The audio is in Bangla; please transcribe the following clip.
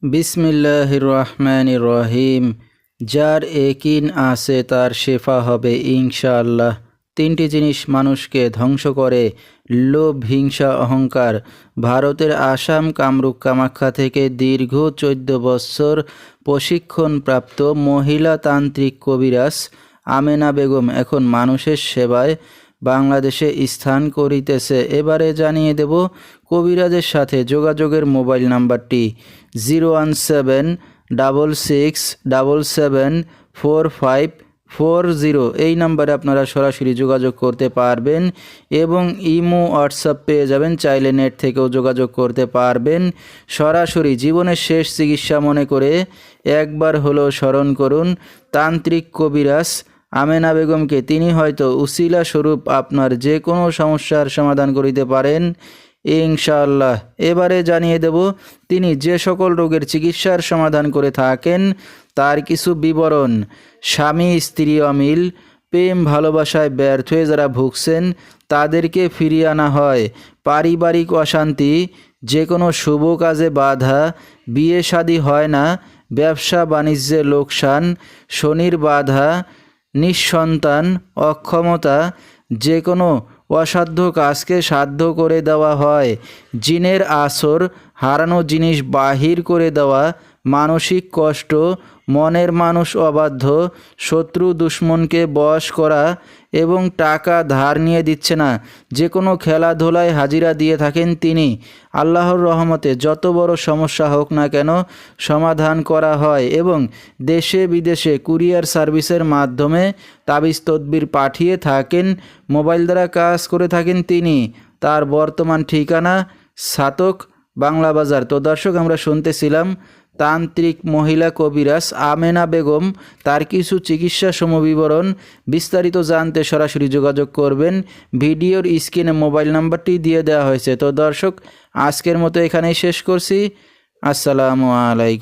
বিসমিল্লাহির রহমানির রহিম। যার একিন আছে তার শেফা হবে ইনশাআল্লাহ। তিনটি জিনিস মানুষকে ধ্বংস করে: লোভ, হিংসা, অহংকার। ভারতের আসাম কামরূপ কামাখ্যা থেকে দীর্ঘ 14 বছর প্রশিক্ষণপ্রাপ্ত মহিলা তান্ত্রিক কবিরাজ আমেনা বেগম এখন মানুষের সেবায় বাংলাদেশে স্থান করিতেছে। এবারে জানিয়ে দেব কবিরাজের সাথে যোগাযোগের মোবাইল নাম্বারটি 01777774540। এই নাম্বারে আপনারা সরাসরি যোগাযোগ করতে পারবেন এবং ইমো হোয়াটসঅ্যাপ পেয়ে যাবেন। চাইলে নেট থেকেও যোগাযোগ করতে পারবেন। সরাসরি জীবনের শেষ চিকিৎসা মনে করে একবার হলেও স্মরণ করুন তান্ত্রিক কবিরাজ আমেনা বেগমকে। তিনি হয়তো উসিলা স্বরূপ আপনার যে কোনো সমস্যার সমাধান করিতে পারেন ইনশাআল্লাহ। এবারে জানিয়ে দেব তিনি যে সকল রোগের চিকিৎসার সমাধান করে থাকেন তার কিছু বিবরণ। স্বামী স্ত্রী অমিল, প্রেম ভালোবাসায় ব্যর্থ হয়ে যারা ভুগছেন তাদেরকে ফিরিয়ে আনা হয়। পারিবারিক অশান্তি, যে কোনো শুভ কাজে বাধা, বিয়ে শাদী হয় না, ব্যবসা বাণিজ্যে লোকসান, শনির বাধা, নিঃসন্তান, অক্ষমতা, যে কোনো অসাধ্য কাজকে সাধ্য করে দেওয়া হয়। জিনের আসর, হারানো জিনিস বাহির করে দেওয়া, মানসিক কষ্ট, মনের মানুষ অবাধ্য, শত্রু দুশ্মনকে বশ করা এবং টাকা ধার নিয়ে দিচ্ছে না, যে কোনো খেলাধুলায় হাজিরা দিয়ে থাকেন তিনি। আল্লাহর রহমতে যত বড় সমস্যা হোক না কেন সমাধান করা হয় এবং দেশে বিদেশে কুরিয়ার সার্ভিসের মাধ্যমে তাবিজ তদবির পাঠিয়ে থাকেন। মোবাইল দ্বারা কাজ করে থাকেন তিনি। তার বর্তমান ঠিকানা ছাতক, বাংলা বাজার। তো দর্শক, আমরা শুনতেছিলাম তান্ত্রিক মহিলা কবিরাজ আমেনা বেগম, তার কিছু চিকিৎসা সমবিবরণ। বিস্তারিত জানতে সরাসরি যোগাযোগ করবেন। ভিডিওর স্ক্রিনে মোবাইল নাম্বারটি দিয়ে দেওয়া হয়েছে। তো দর্শক, আজকের মতো এখানেই শেষ করছি। আসসালামু আলাইকুম।